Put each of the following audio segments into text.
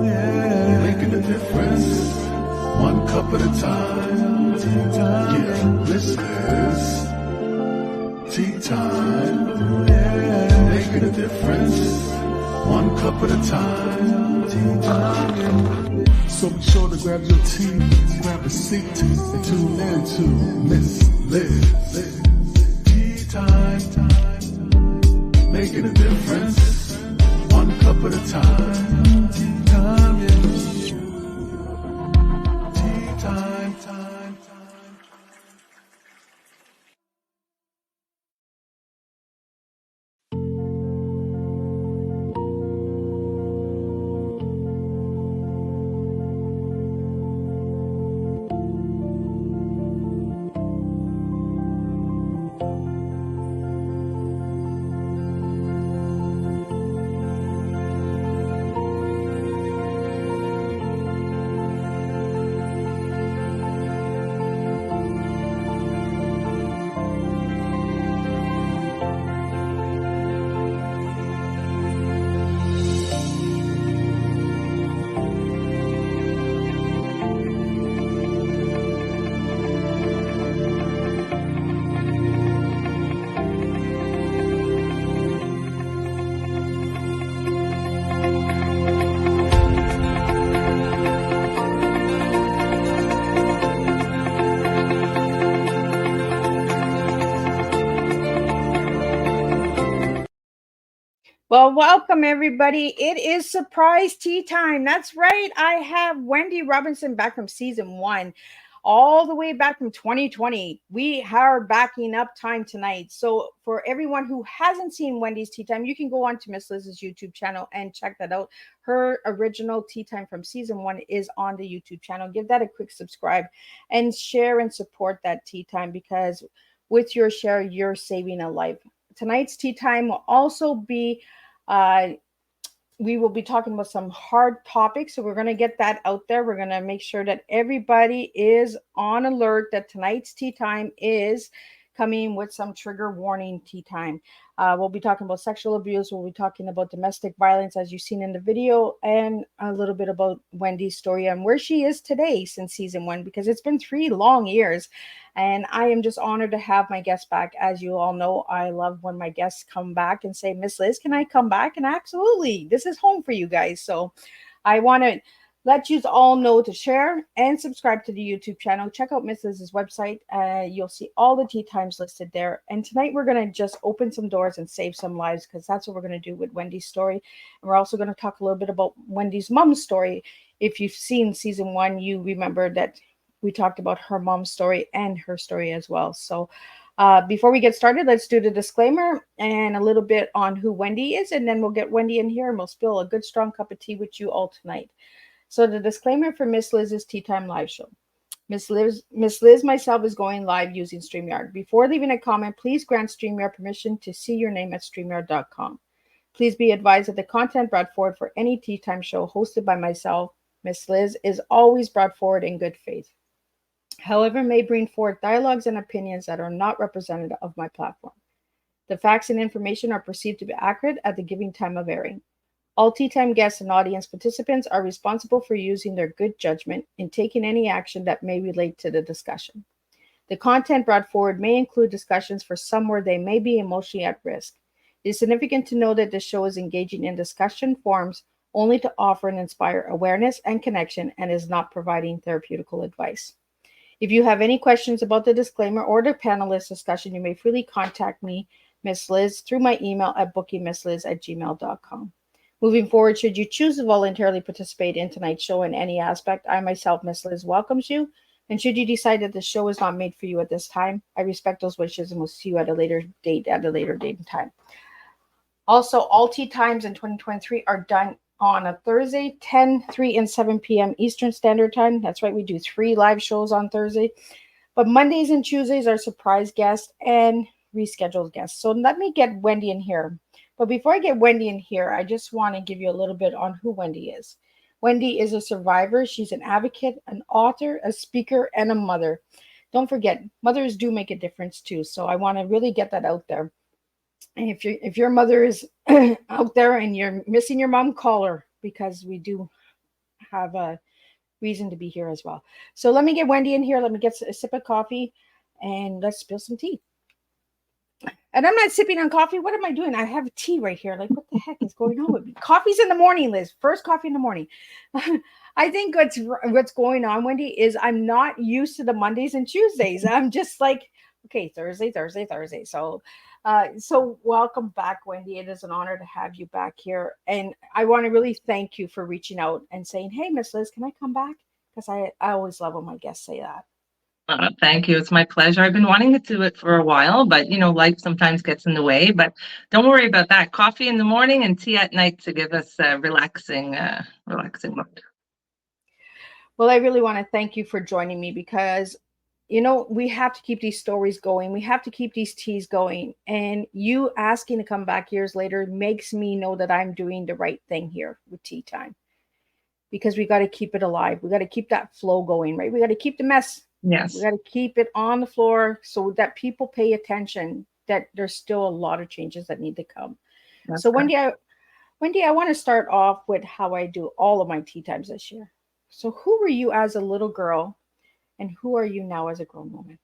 yeah. Making a difference, one cup at a time. Yeah, this is tea time. Yeah. Making a difference, one cup at a time. Tea time. So be sure to grab your tea, grab a seat, and tune in to Miss Liz. Tea time, making a difference, one cup at a time. Tea time, yeah. Tea time, time. Well, welcome everybody. It is surprise tea time. That's right. I have Wendy Robinson back from season 1, all the way back from 2020. We are backing up time tonight. So for everyone who hasn't seen Wendy's Tea Time, you can go on to Miss Liz's YouTube channel and check that out. Her original Tea Time from season 1 is on the YouTube channel. Give that a quick subscribe and share and support that Tea Time, because with your share, you're saving a life. Tonight's Tea Time will also be we will be talking about some hard topics. So we're going to get that out there. We're going to make sure that everybody is on alert that tonight's tea time is coming with some trigger warning tea time. We'll be talking about sexual abuse. We'll be talking about domestic violence, as you've seen in the video, and a little bit about Wendy's story and where she is today since season 1, because it's been 3 long years. And I am just honored to have my guests back. As you all know, I love when my guests come back and say, Miss Liz, can I come back? And absolutely, this is home for you guys. So I want to let you all know to share and subscribe to the YouTube channel. Check out Miss Liz's website. You'll see all the tea times listed there. And tonight we're going to just open some doors and save some lives, because that's what we're going to do with Wendy's story. And we're also going to talk a little bit about Wendy's mom's story. If you've seen season 1, you remember that we talked about her mom's story and her story as well. So before we get started, let's do the disclaimer and a little bit on who Wendy is, and then we'll get Wendy in here and we'll spill a good strong cup of tea with you all tonight. So the disclaimer for Miss Liz's Tea Time live show. Miss Liz myself is going live using StreamYard. Before leaving a comment, please grant StreamYard permission to see your name at StreamYard.com. Please be advised that the content brought forward for any Tea Time show hosted by myself, Miss Liz, is always brought forward in good faith. However, may bring forth dialogues and opinions that are not representative of my platform. The facts and information are perceived to be accurate at the given time of airing. All Tea Time guests and audience participants are responsible for using their good judgment in taking any action that may relate to the discussion. The content brought forward may include discussions for some where they may be emotionally at risk. It is significant to know that this show is engaging in discussion forums only to offer and inspire awareness and connection, and is not providing therapeutical advice. If you have any questions about the disclaimer or the panelist discussion, you may freely contact me, Miss Liz, through my email at bookingmissliz@gmail.com. Moving forward, should you choose to voluntarily participate in tonight's show in any aspect, I myself, Miss Liz, welcomes you. And should you decide that the show is not made for you at this time, I respect those wishes and will see you at a later date and time. Also, all tea times in 2023 are done on a Thursday, 10, 3, and 7 p.m. Eastern Standard Time. That's right, we do 3 live shows on Thursday. But Mondays and Tuesdays are surprise guests and rescheduled guests. So let me get Wendy in here. But before I get Wendy in here, I just want to give you a little bit on who Wendy is. Wendy is a survivor. She's an advocate, an author, a speaker, and a mother. Don't forget, mothers do make a difference too. So I want to really get that out there. And if your mother is out there and you're missing your mom, call her, because we do have a reason to be here as well. So let me get Wendy in here. Let me get a sip of coffee and let's spill some tea. And I'm not sipping on coffee. What am I doing? I have tea right here. Like, what the heck is going on with me? Coffee's in the morning, Liz. First coffee in the morning. I think what's going on, Wendy, is I'm not used to the Mondays and Tuesdays. I'm just like, okay, Thursday, Thursday, Thursday. So welcome back, Wendy. It is an honor to have you back here. And I want to really thank you for reaching out and saying, hey, Miss Liz, can I come back? Because I always love when my guests say that. Thank you. It's my pleasure. I've been wanting to do it for a while, but life sometimes gets in the way. But don't worry about that. Coffee in the morning and tea at night to give us a relaxing mode. Well, I really want to thank you for joining me because, we have to keep these stories going. We have to keep these teas going. And you asking to come back years later makes me know that I'm doing the right thing here with Tea Time, because we got to keep it alive. We got to keep that flow going, right? We got to keep the mess. Yes. We got to keep it on the floor so that people pay attention, that there's still a lot of changes that need to come. That's so correct. Wendy, I want to start off with how I do all of my tea times this year. So who were you as a little girl and who are you now as a grown woman?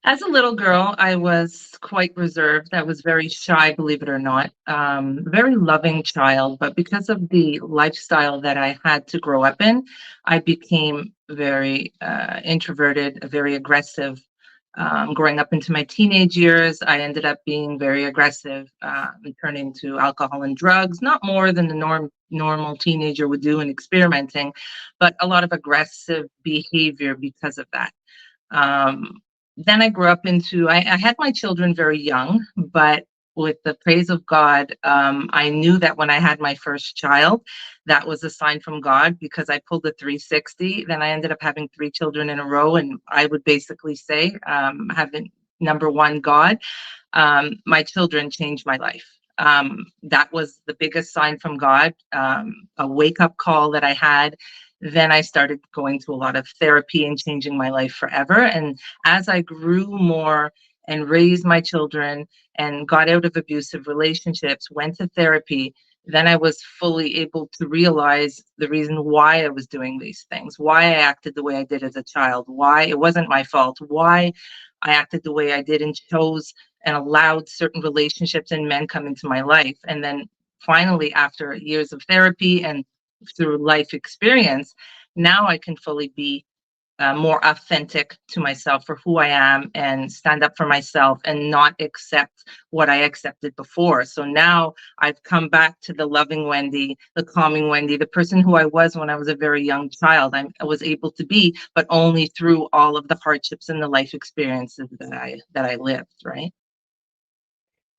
As a little girl, I was quite reserved. I was very shy, believe it or not. Very loving child, but because of the lifestyle that I had to grow up in, I became very introverted, very aggressive. Growing up into my teenage years, I ended up being very aggressive, turning to alcohol and drugs, not more than the normal teenager would do in experimenting, but a lot of aggressive behavior because of that. Then I grew up I had my children very young, but with the praise of God, I knew that when I had my first child, that was a sign from God, because I pulled the 360. Then I ended up having 3 children in a row. And I would basically say, having number one, God, my children changed my life. That was the biggest sign from God, a wake-up call that I had. Then I started going to a lot of therapy and changing my life forever. And as I grew more and raised my children and got out of abusive relationships, went to therapy, then I was fully able to realize the reason why I was doing these things, why I acted the way I did as a child, why it wasn't my fault, why I acted the way I did and chose and allowed certain relationships and men come into my life. And then finally, after years of therapy and through life experience, now I can fully be more authentic to myself for who I am and stand up for myself and not accept what I accepted before. So now I've come back to the loving Wendy, the calming Wendy, the person who I was when I was a very young child. I was able to be, but only through all of the hardships and the life experiences that I lived, right?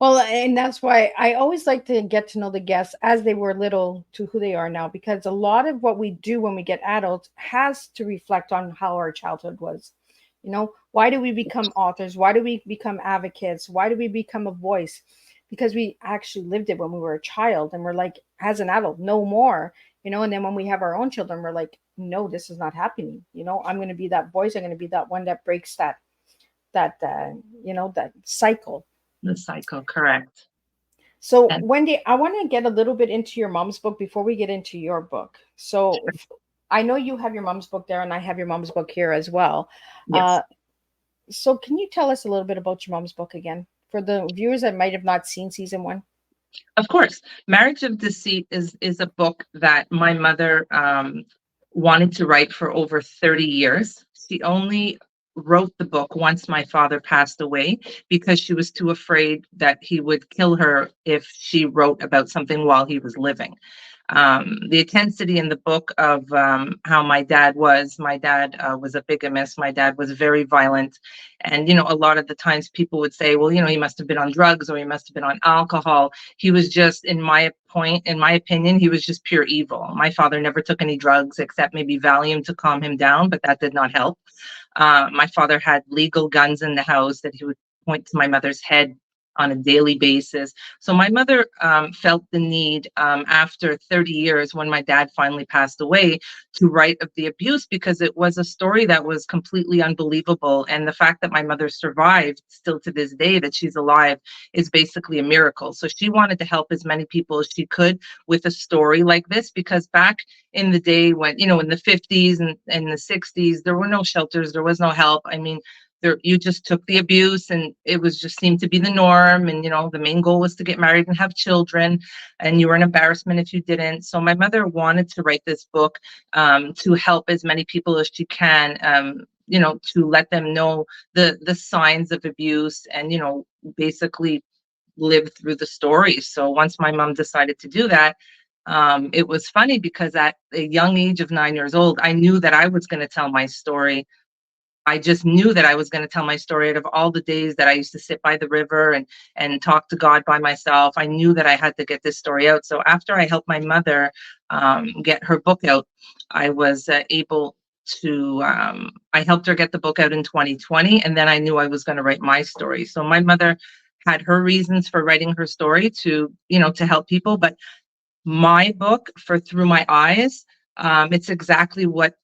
Well, and that's why I always like to get to know the guests as they were little to who they are now, because a lot of what we do when we get adults has to reflect on how our childhood was. Why do we become authors? Why do we become advocates? Why do we become a voice? Because we actually lived it when we were a child and we're like, as an adult, no more, and then when we have our own children, we're like, no, this is not happening. I'm going to be that voice. I'm going to be that one that breaks that cycle. The cycle, correct. So, Wendy, I want to get a little bit into your mom's book before we get into your book. So, I know you have your mom's book there, and I have your mom's book here as well. Yes. So, can you tell us a little bit about your mom's book again for the viewers that might have not seen season 1? Of course. Marriage of Deceit is a book that my mother wanted to write for over 30 years. She only wrote the book once my father passed away because she was too afraid that he would kill her if she wrote about something while he was living. The intensity in the book of how my dad was a bigamist. My dad was very violent. And, a lot of the times people would say, well, he must have been on drugs or he must have been on alcohol. He was just, in my opinion, he was just pure evil. My father never took any drugs except maybe Valium to calm him down, but that did not help. My father had legal guns in the house that he would point to my mother's head on a daily basis. So my mother felt the need after 30 years, when my dad finally passed away, to write of the abuse, because it was a story that was completely unbelievable. And the fact that my mother survived still to this day, that she's alive, is basically a miracle. So she wanted to help as many people as she could with a story like this, because back in the day, when, in the 50s and the 60s, there were no shelters, there was no help. I mean, you just took the abuse, and it was just seemed to be the norm. And the main goal was to get married and have children, and you were an embarrassment if you didn't. So my mother wanted to write this book to help as many people as she can, to let them know the signs of abuse, and basically live through the stories. So once my mom decided to do that, it was funny, because at a young age of 9 years old, I knew that I was going to tell my story. I just knew that I was going to tell my story. Out of all the days that I used to sit by the river and talk to God by myself, I knew that I had to get this story out. So after I helped my mother get her book out, I was able to, I helped her get the book out in 2020, and then I knew I was going to write my story. So my mother had her reasons for writing her story to help people, but my book, for Through My Eyes, it's exactly what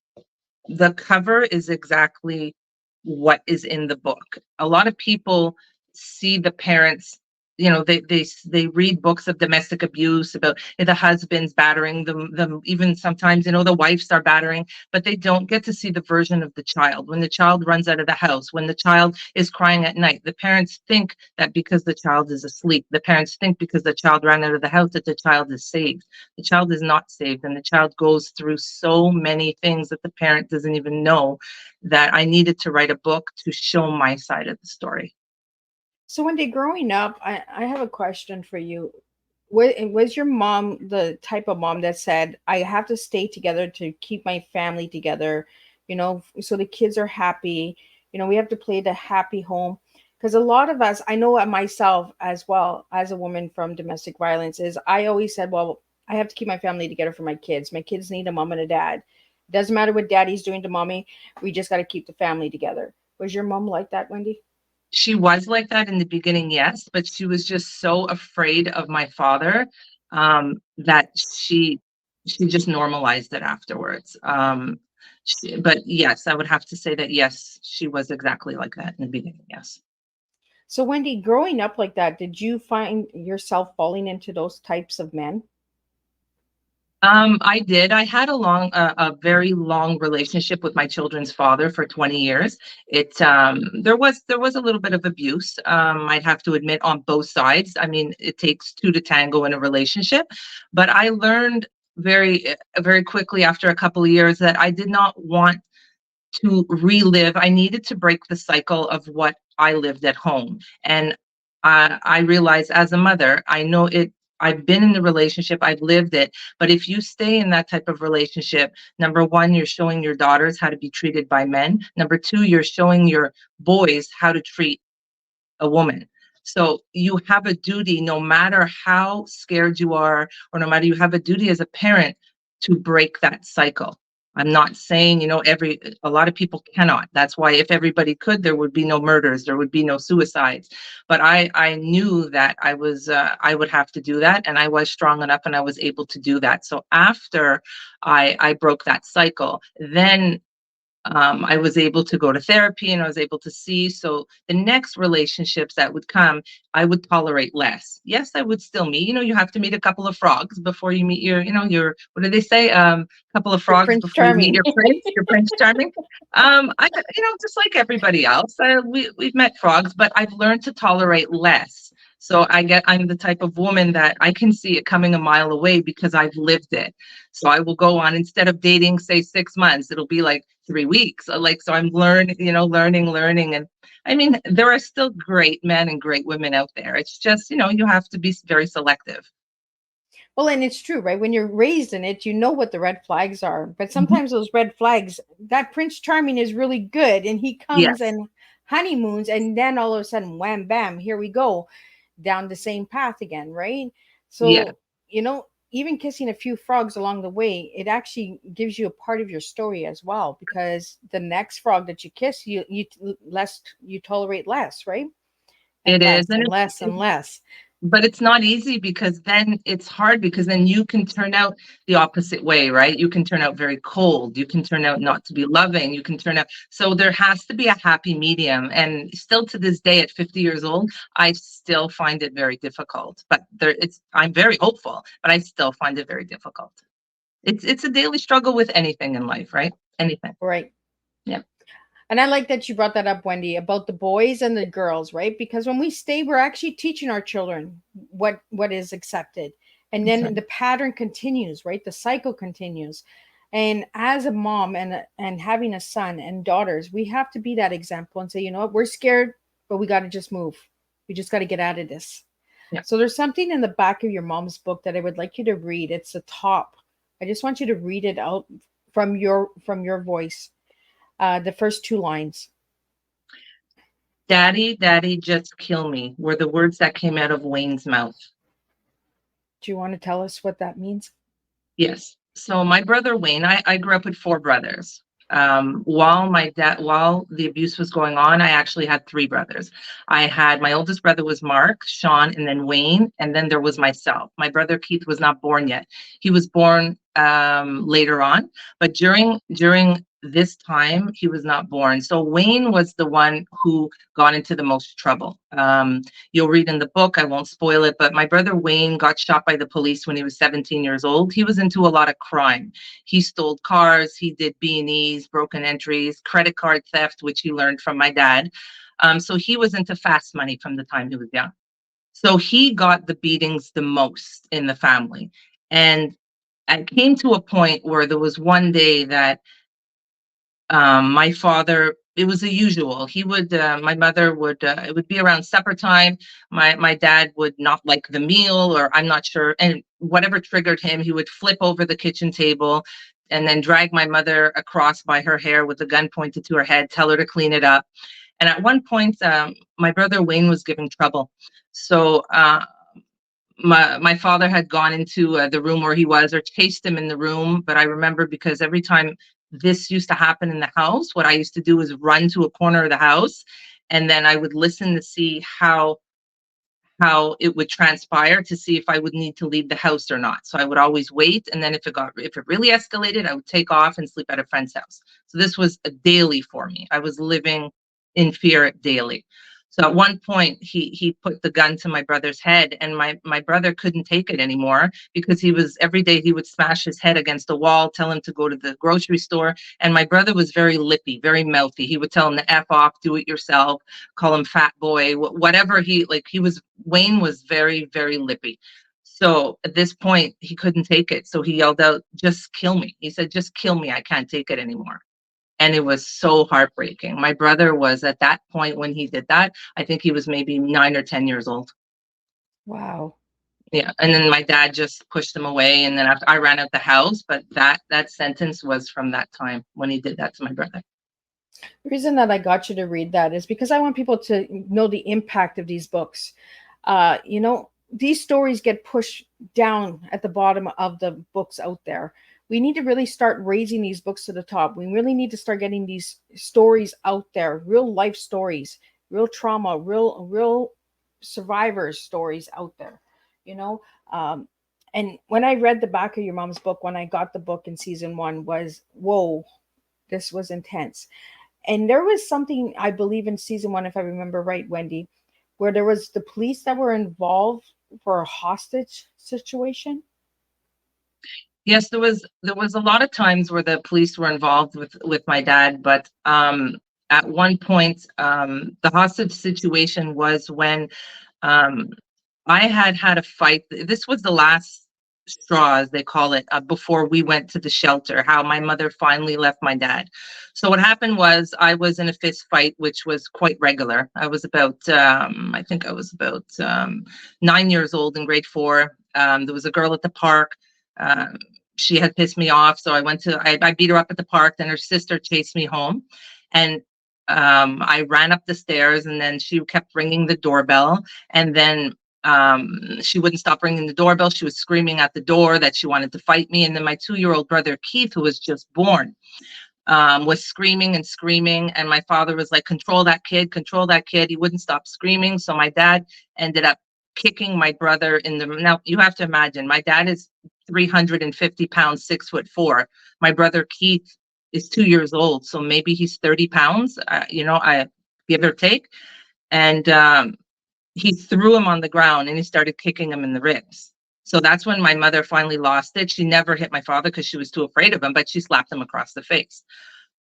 the cover is, exactly what is in the book. A lot of people see the parents, they read books of domestic abuse about the husbands battering them, even sometimes, the wives are battering, but they don't get to see the version of the child. When the child runs out of the house, when the child is crying at night, the parents think that because the child is asleep, the parents think because the child ran out of the house, that the child is saved. The child is not saved, and the child goes through so many things that the parent doesn't even know, that I needed to write a book to show my side of the story. So Wendy, growing up, I have a question for you. Was your mom the type of mom that said, I have to stay together to keep my family together, so the kids are happy, we have to play the happy home? Because a lot of us, I know myself as well, as a woman from domestic violence, is I always said, well, I have to keep my family together for my kids. My kids need a mom and a dad. Doesn't matter what daddy's doing to mommy. We just got to keep the family together. Was your mom like that, Wendy? She was like that in the beginning, yes, but she was just so afraid of my father, that she just normalized it afterwards. But yes, I would have to say that yes, she was exactly like that in the beginning. Yes. So, Wendy, growing up like that, did you find yourself falling into those types of men? I did. I had a very long relationship with my children's father for 20 years. There was a little bit of abuse. I'd have to admit, on both sides. I mean, it takes two to tango in a relationship, but I learned very quickly after a couple of years that I did not want to relive. I needed to break the cycle of what I lived at home. And I realized, as a mother, I know it. I've been in the relationship, I've lived it. But if you stay in that type of relationship, number one, you're showing your daughters how to be treated by men. Number two, you're showing your boys how to treat a woman. So you have a duty, no matter how scared you are, or no matter, you have a duty as a parent to break that cycle. I'm not saying, a lot of people cannot. That's why if everybody could, there would be no murders, there would be no suicides. But I knew that I would have to do that, and I was strong enough, and I was able to do that. So after I broke that cycle, then I was able to go to therapy, and I was able to see. So the next relationships that would come, I would tolerate less. Yes, I would still meet. You have to meet a couple of frogs before you meet your what do they say? Couple of Your frogs Prince before you meet Charming. your prince charming. Just like everybody else, we've met frogs, but I've learned to tolerate less. So I'm the type of woman that I can see it coming a mile away because I've lived it. So I will go on, instead of dating, say 6 months, it'll be like 3 weeks. So I'm learning. And I mean, there are still great men and great women out there. It's just, you have to be very selective. Well, and it's true, right? When you're raised in it, you know what the red flags are. But Mhm. sometimes those red flags, that Prince Charming is really good, and he comes Yes. and honeymoons, and then all of a sudden, wham, bam, here we go down the same path again, right? Yeah. So, even kissing a few frogs along the way, it actually gives you a part of your story as well, because the next frog that you kiss, you tolerate less, right? It is, and and less and less. but it's not easy because then it's hard because then you can turn out the opposite way, right? You can turn out very cold. You can turn out not to be loving. You can turn out. So there has to be a happy medium. And still to this day, at 50 years old, I still find it very difficult. But I'm very hopeful, but I still find it very difficult. It's a daily struggle with anything in life, right? Anything. Right. Yeah. And I like that you brought that up, Wendy, about the boys and the girls, right? Because when we stay, we're actually teaching our children what is accepted. And then the pattern continues, right? The cycle continues. And as a mom and having a son and daughters, we have to be that example and say, you know what, we're scared, but we got to just move. We just got to get out of this. Yeah. So there's something in the back of your mom's book that I would like you to read. It's the top. I just want you to read it out from your voice. The first two lines. Daddy, daddy, just kill me were the words that came out of Wayne's mouth. Do you want to tell us what that means? Yes. So my brother Wayne, I grew up with four brothers. While the abuse was going on, I actually had three brothers. My oldest brother was Mark, Sean, and then Wayne, and then there was myself. My brother Keith was not born yet. He was born later on, but during this time he was not born. So Wayne was the one who got into the most trouble. You'll read in the book, I won't spoil it, but my brother Wayne got shot by the police when he was 17 years old. He was into a lot of crime. He stole cars, he did B&Es, broken entries, credit card theft, which he learned from my dad. So he was into fast money from the time he was young. So he got the beatings the most in the family. And I came to a point where there was one day that my father, it was the usual. My mother would, it would be around supper time. My dad would not like the meal, or I'm not sure. And whatever triggered him, he would flip over the kitchen table and then drag my mother across by her hair with a gun pointed to her head, tell her to clean it up. And at one point, my brother Wayne was giving trouble. So my father had gone into the room where he was, or chased him in the room. But I remember, because every time this used to happen in the house, what I used to do is run to a corner of the house, and then I would listen to see how it would transpire, to see if I would need to leave the house or not. So I would always wait, and then if it really escalated, I would take off and sleep at a friend's house. So this was a daily for me. I was living in fear daily. So at one point, he put the gun to my brother's head, and my brother couldn't take it anymore, because every day he would smash his head against a wall, tell him to go to the grocery store. And my brother was very lippy, very mouthy. He would tell him to F off, do it yourself, call him fat boy, whatever Wayne was very, very lippy. So at this point, he couldn't take it. So he yelled out, just kill me. He said, just kill me. I can't take it anymore. And it was so heartbreaking. My brother was, at that point when he did that, I think he was maybe 9 or 10 years old. Wow. Yeah. And then my dad just pushed him away. And then I ran out the house. But that sentence was from that time when he did that to my brother. The reason that I got you to read that is because I want people to know the impact of these books. These stories get pushed down at the bottom of the books out there. We need to really start raising these books to the top. We really need to start getting these stories out there, real life stories, real trauma, real survivors stories out there, and when I read the back of your mom's book, when I got the book in season 1, was, whoa, this was intense. And there was something, I believe, in season 1, if I remember right, Wendy, where there was the police that were involved for a hostage situation. Yes, there was a lot of times where the police were involved with my dad, but at one point, the hostage situation was when I had a fight. This was the last straw, as they call it, before we went to the shelter, how my mother finally left my dad. So what happened was, I was in a fist fight, which was quite regular. I was about, I think I was about 9 years old, in grade 4. There was a girl at the park. She had pissed me off, so I beat her up at the park. Then her sister chased me home, and I ran up the stairs, and then she kept ringing the doorbell, and then she wouldn't stop ringing the doorbell. She was screaming at the door that she wanted to fight me. And then my 2-year-old brother Keith, who was just born, was screaming and screaming. And my father was like, control that kid, control that kid. He wouldn't stop screaming. So my dad ended up kicking my brother in the, now you have to imagine, my dad is 350 pounds, 6'4". My brother Keith is 2 years old. So maybe he's 30 pounds, I give or take. And he threw him on the ground and he started kicking him in the ribs. So that's when my mother finally lost it. She never hit my father because she was too afraid of him, but she slapped him across the face.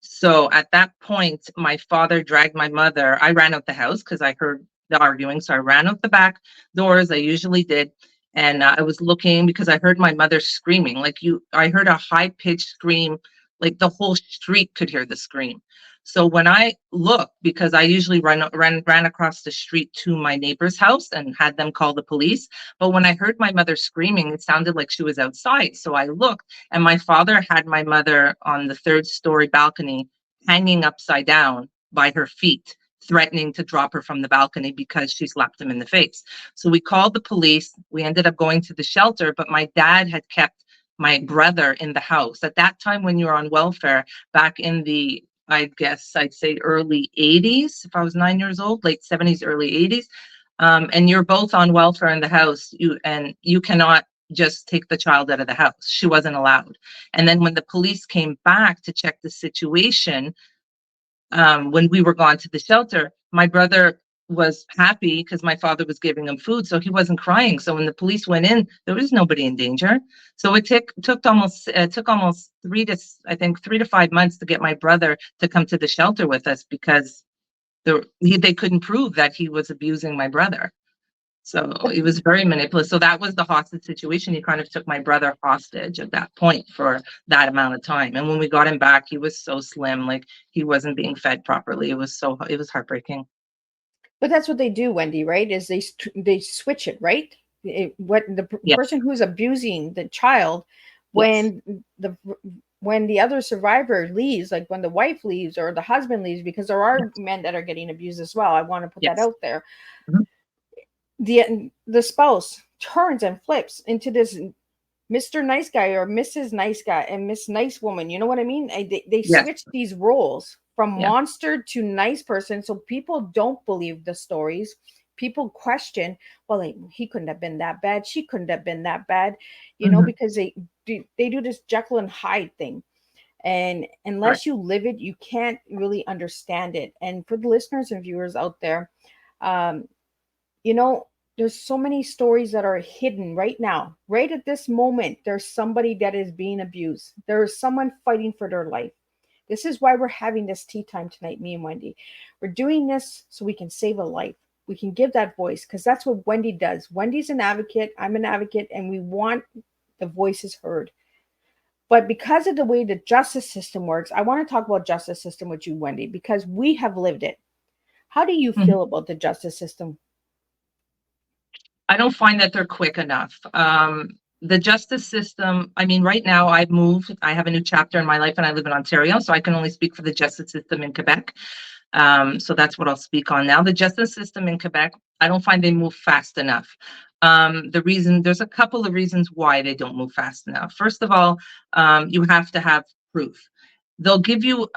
So at that point, my father dragged my mother. I ran out the house because I heard the arguing. So I ran out the back doors. I usually did. And I was looking because I heard my mother screaming. I heard a high pitched scream, like the whole street could hear the scream. So when I looked, because I usually ran across the street to my neighbor's house and had them call the police. But when I heard my mother screaming, it sounded like she was outside. So I looked, and my father had my mother on the third-story balcony, hanging upside down by her feet, threatening to drop her from the balcony because she slapped him in the face. So we called the police. We ended up going to the shelter, but my dad had kept my brother in the house. At that time, when you were on welfare, back in the, I guess I'd say early 80s, if I was 9 years old, late 70s, early 80s. And you're both on welfare in the house, you cannot just take the child out of the house. She wasn't allowed. And then when the police came back to check the situation, when we were gone to the shelter, my brother was happy because my father was giving him food, so he wasn't crying. So when the police went in, there was nobody in danger. So it took almost 3 to 5 months to get my brother to come to the shelter with us because they couldn't prove that he was abusing my brother. So it was very manipulative. So that was the hostage situation. He kind of took my brother hostage at that point for that amount of time. And when we got him back, he was so slim, like he wasn't being fed properly. It was heartbreaking. But that's what they do, Wendy, right? Is they switch it, right? Yes. Person who's abusing the child, when Yes. the other survivor leaves, like when the wife leaves or the husband leaves, because there are men that are getting abused as well. I want to put that out there. Mm-hmm. The spouse turns and flips into this Mr. Nice Guy or Mrs. Nice Guy and Miss Nice Woman. You know what I mean? They switch these roles from monster to nice person. So people don't believe the stories. People question, well, he couldn't have been that bad. She couldn't have been that bad, because they do this Jekyll and Hyde thing. And unless you live it, you can't really understand it. And for the listeners and viewers out there, there's so many stories that are hidden right now. Right at this moment, there's somebody that is being abused. There is someone fighting for their life. This is why we're having this tea time tonight, me and Wendy. We're doing this so we can save a life. We can give that voice because that's what Wendy does. Wendy's an advocate. I'm an advocate, and we want the voices heard. But because of the way the justice system works, I want to talk about justice system with you, Wendy, because we have lived it. How do you feel about the justice system? I don't find that they're quick enough. The justice system, I mean, right now I've moved. I have a new chapter in my life and I live in Ontario, so I can only speak for the justice system in Quebec. So that's what I'll speak on now. The justice system in Quebec, I don't find they move fast enough. There's a couple of reasons why they don't move fast enough. First of all, you have to have proof. They'll give you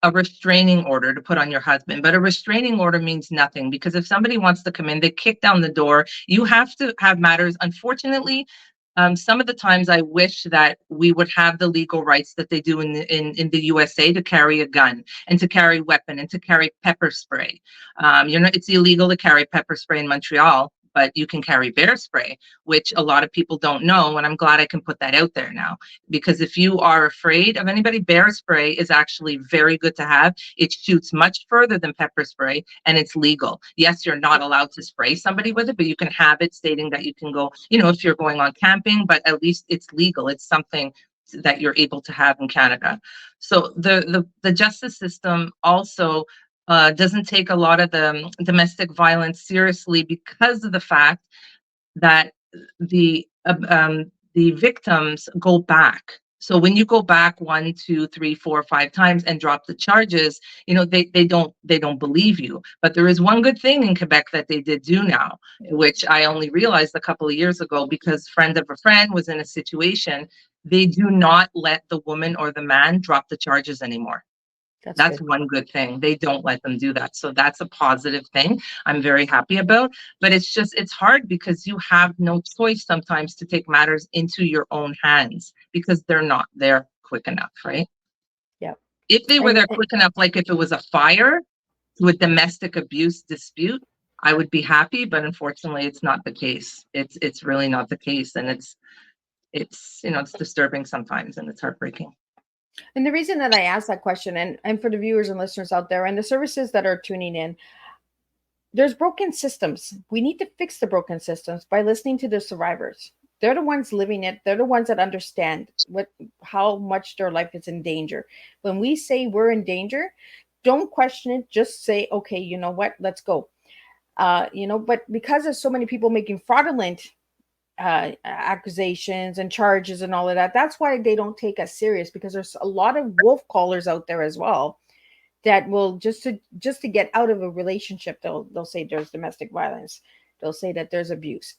a restraining order to put on your husband, but a restraining order means nothing because if somebody wants to come in, they kick down the door. You have to have matters. Unfortunately, some of the times I wish that we would have the legal rights that they do in the USA to carry a gun and to carry a weapon and to carry pepper spray. It's illegal to carry pepper spray in Montreal, but you can carry bear spray, which a lot of people don't know. And I'm glad I can put that out there now, because if you are afraid of anybody, bear spray is actually very good to have. It shoots much further than pepper spray and it's legal. Yes, you're not allowed to spray somebody with it, but you can have it stating that you can go, if you're going on camping, but at least it's legal. It's something that you're able to have in Canada. So the justice system also doesn't take a lot of the domestic violence seriously because of the fact that the victims go back. So when you go back 1, 2, 3, 4, 5 times and drop the charges, they don't believe you. But there is one good thing in Quebec that they did do now, which I only realized a couple of years ago because friend of a friend was in a situation. They do not let the woman or the man drop the charges anymore. That's That's good. one good thing. They don't let them do that. So that's a positive thing I'm very happy about. But it's hard because you have no choice sometimes to take matters into your own hands because they're not there quick enough, right? Yeah. If they were And there quick enough, like if it was a fire to a domestic abuse dispute, I would be happy. But unfortunately, it's not the case. It's really not the case. And it's it's disturbing sometimes and it's heartbreaking. the reason that I asked that question, and for the viewers and listeners out there and the services that are tuning in, there's broken systems. We need to fix the broken systems by listening to the survivors. They're the ones living it. They're the ones that understand how much their life is in danger. When we say we're in danger, don't question it. Just say, okay, you know what? Let's go. But because there's so many people making fraudulent accusations and charges and all of that, that's why they don't take us serious, because there's a lot of wolf callers out there as well that will just to get out of a relationship, they'll say there's domestic violence, they'll say that there's abuse,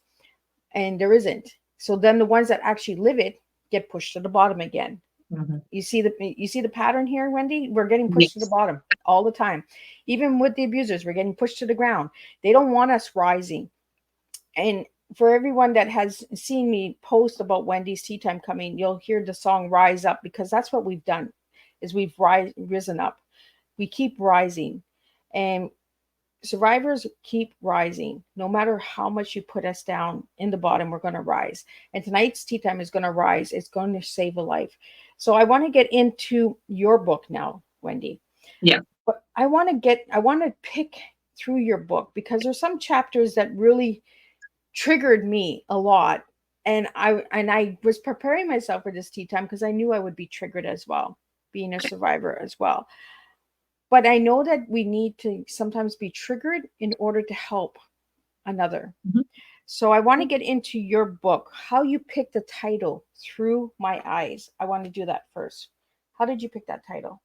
and there isn't. So then the ones that actually live it get pushed to the bottom again. Mhm. You see the pattern here, Wendy. We're getting pushed to the Yes. bottom all the time. Even with the abusers, we're getting pushed to the ground. They don't want us rising. And for everyone that has seen me post about Wendy's Tea Time coming, you'll hear the song Rise Up, because that's what we've done, is we've risen up. We keep rising, and survivors keep rising. No matter how much you put us down in the bottom, we're going to rise. And tonight's Tea Time is going to rise. It's going to save a life. So I want to get into your book now, Wendy. Yeah. But I want to pick through your book, because there's some chapters that really triggered me a lot. And I was preparing myself for this tea time because I knew I would be triggered as well, being a survivor as well. But I know that we need to sometimes be triggered in order to help another. Mhm. So I want to get into your book, how you picked the title, Through My Eyes. I want to do that first. How did you pick that title?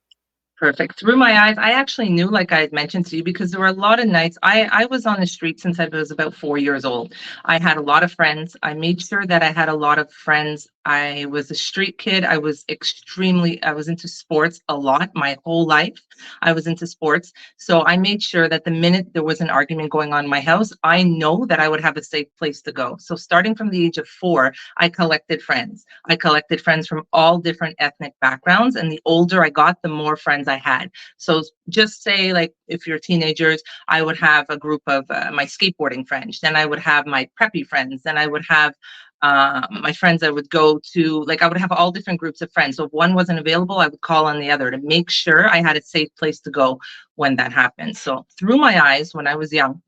Perfect. Through my eyes, I actually knew, like I had mentioned to you, because there were a lot of nights I was on the street since I was about 4 years old. I had a lot of friends. I made sure that I had a lot of friends. I was a street kid. I was into sports a lot my whole life. I was into sports. So I made sure that the minute there was an argument going on in my house, I know that I would have a safe place to go. So starting from the age of 4, I collected friends. I collected friends from all different ethnic backgrounds. And the older I got, the more friends I had. So just say, like, if you're teenagers, I would have a group of my skateboarding friends. Then I would have my preppy friends. Then I would have my friends I would go to, like I would have all different groups of friends. So if one wasn't available, I would call on the other to make sure I had a safe place to go when that happened. So through my eyes, when I was young,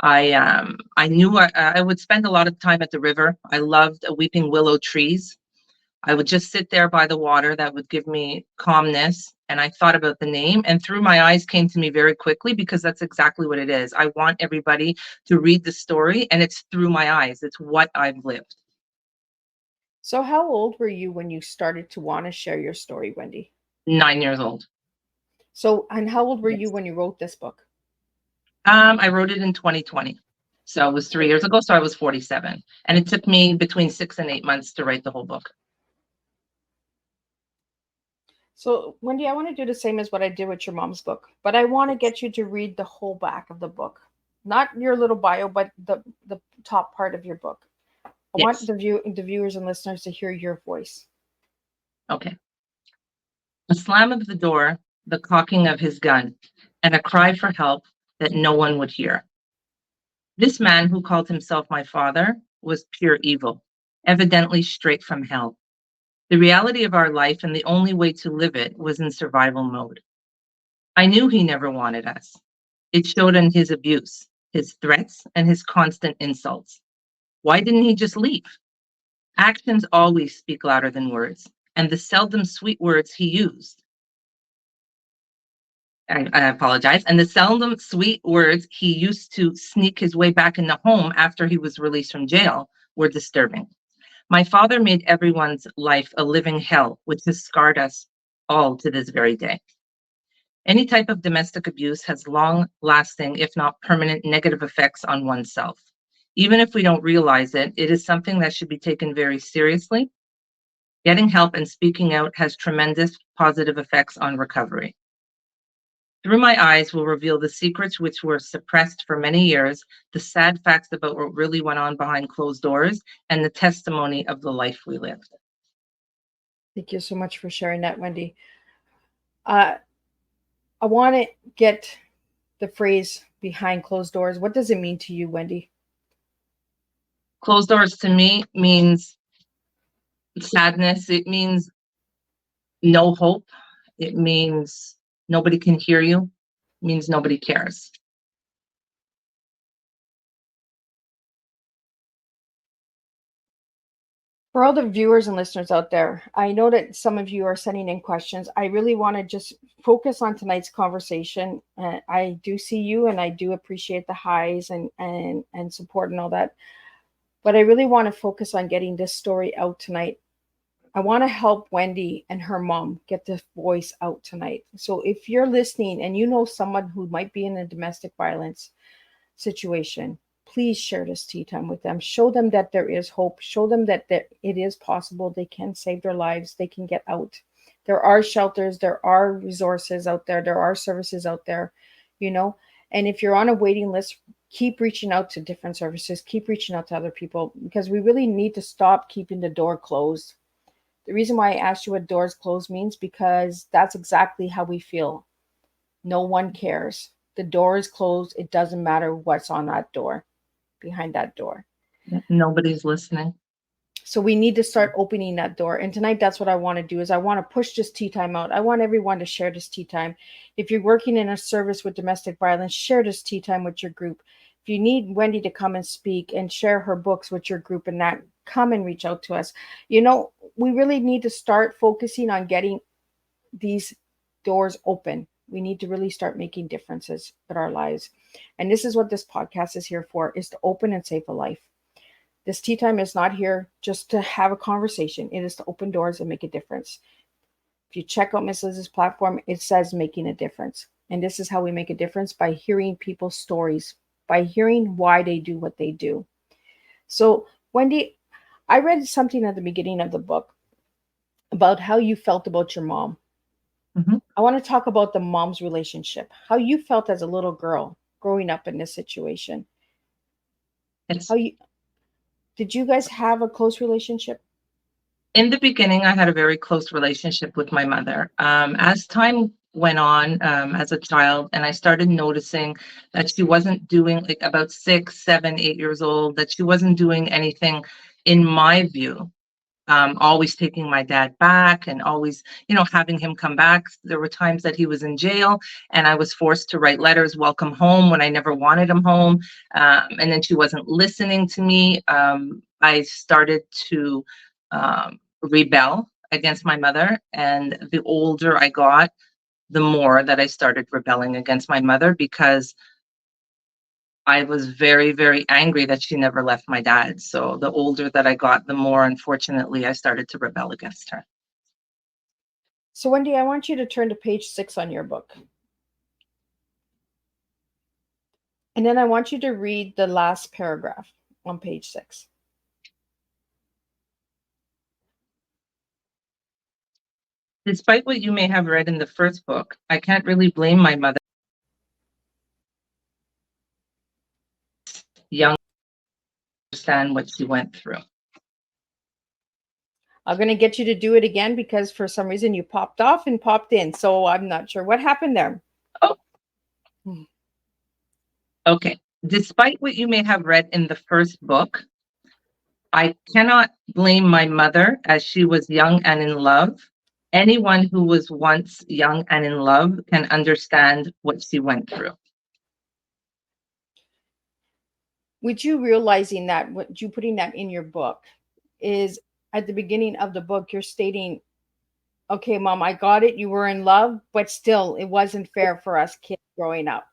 I knew I would spend a lot of time at the river. I loved weeping willow trees. I would just sit there by the water. That would give me calmness. And I thought about the name, and Through My Eyes came to me very quickly, because that's exactly what it is. I want everybody to read the story, and it's through my eyes. It's what I've lived. So how old were you when you started to want to share your story, Wendy? 9 years old. So, and how old were you Yes. when you wrote this book? I wrote it in 2020. So it was 3 years ago. So I was 47. And it took me between 6 and 8 months to write the whole book. So, Wendy, I want to do the same as what I did with your mom's book, but I want to get you to read the whole back of the book, not your little bio, but the top part of your book. I want Yes. the viewers and listeners to hear your voice. Okay. A slam of the door, the cocking of his gun, and a cry for help that no one would hear. This man who called himself my father was pure evil, evidently straight from hell. The reality of our life and the only way to live it was in survival mode. I knew he never wanted us. It showed in his abuse, his threats, and his constant insults. Why didn't he just leave? Actions always speak louder than words, and the seldom sweet words he used. I apologize. And the seldom sweet words he used to sneak his way back in the home after he was released from jail were disturbing. My father made everyone's life a living hell, which has scarred us all to this very day. Any type of domestic abuse has long lasting, if not permanent, negative effects on oneself. Even if we don't realize it, it is something that should be taken very seriously Getting help and speaking out has tremendous positive effects on recovery. Through My Eyes will reveal the secrets which were suppressed for many years, the sad facts about what really went on behind closed doors, and the testimony of the life we lived. Thank you so much for sharing that, Wendy. I want to get the phrase behind closed doors. What does it mean to you, Wendy? Closed doors to me means sadness. It means no hope. It means nobody can hear you. It means nobody cares. For all the viewers and listeners out there, I know that some of you are sending in questions. I really want to just focus on tonight's conversation. I do see you, and I do appreciate the highs and support and all that. But I really want to focus on getting this story out tonight. I want to help Wendy and her mom get this voice out tonight. So if you're listening and you know someone who might be in a domestic violence situation, please share this tea time with them. Show them that there is hope. Show them that it is possible. They can save their lives. They can get out. There are shelters. There are resources out there. There are services out there, And if you're on a waiting list, keep reaching out to different services. Keep reaching out to other people, because we really need to stop keeping the door closed. The reason why I asked you what doors closed means, because that's exactly how we feel. No one cares. The door is closed. It doesn't matter what's on that door, behind that door. Nobody's listening. So we need to start opening that door. And tonight, that's what I want to do, is I want to push this tea time out. I want everyone to share this tea time. If you're working in a service with domestic violence, share this tea time with your group. If you need Wendy to come and speak and share her books with your group and that, come and reach out to us. We really need to start focusing on getting these doors open. We need to really start making differences in our lives. And this is what this podcast is here for, is to open and save a life. This tea time is not here just to have a conversation. It is to open doors and make a difference. If you check out Miss Liz's platform, it says making a difference. And this is how we make a difference, by hearing people's stories, by hearing why they do what they do. So, Wendy, I read something at the beginning of the book about how you felt about your mom. Mm-hmm. I want to talk about the mom's relationship, how you felt as a little girl growing up in this situation. Did you guys have a close relationship? In the beginning, I had a very close relationship with my mother. As time went on, as a child, and I started noticing that she wasn't doing, like about 6, 7, 8 years old, that she wasn't doing anything, in my view, always taking my dad back and always, having him come back. There were times that he was in jail and I was forced to write letters, welcome home, when I never wanted him home. And then she wasn't listening to me. I started to rebel against my mother. And the older I got, the more that I started rebelling against my mother, because I was very, very angry that she never left my dad. So the older that I got, the more, unfortunately, I started to rebel against her. So, Wendy, I want you to turn to page 6 on your book. And then I want you to read the last paragraph on page 6. Despite what you may have read in the first book, I can't really blame my mother. Young, understand what she went through. I'm going to get you to do it again, because for some reason you popped off and popped in. So I'm not sure what happened there. Oh. Okay. Despite what you may have read in the first book, I cannot blame my mother, as she was young and in love. Anyone who was once young and in love can understand what she went through. With you realizing that, what you putting that in your book is, at the beginning of the book, you're stating, okay, Mom, I got it. You were in love, but still, it wasn't fair for us kids growing up.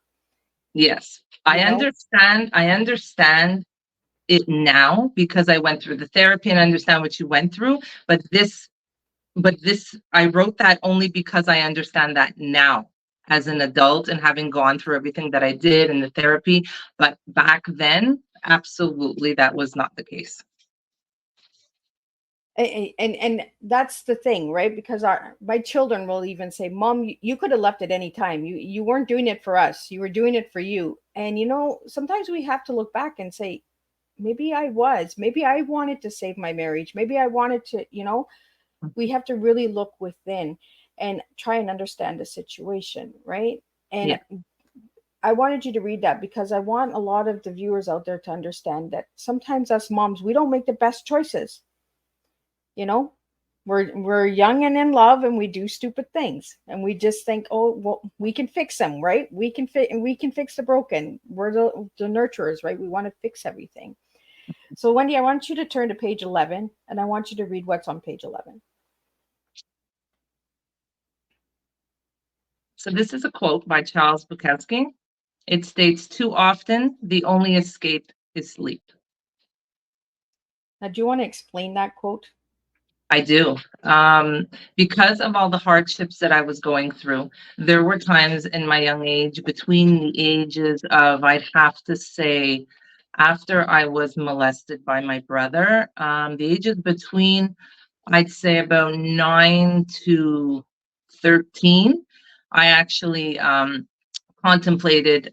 Yes, I understand it now, because I went through the therapy and understand what you went through. But this, I wrote that only because I understand that now as an adult and having gone through everything that I did in the therapy. But back then, absolutely, that was not the case. And that's the thing, right? Because my children will even say, "Mom, you could have left at any time. You weren't doing it for us. You were doing it for you." And sometimes we have to look back and say, maybe I was. Maybe I wanted to save my marriage. Maybe I wanted to, we have to really look within and try and understand the situation, right? And Yeah. I wanted you to read that because I want a lot of the viewers out there to understand that sometimes us moms, we don't make the best choices. You know, we're young and in love, and we do stupid things, and we just think, oh, well, we can fix them, right? We can fix the broken. We're the nurturers, right? We want to fix everything. So, Wendy, I want you to turn to page 11, and I want you to read what's on page 11. So this is a quote by Charles Bukowski. It states, "Too often, the only escape is sleep." Now, do you want to explain that quote? I do. Because of all the hardships that I was going through, there were times in my young age, between the ages of, I'd have to say, after I was molested by my brother, the ages between, I'd say, about 9 to 13, I actually contemplated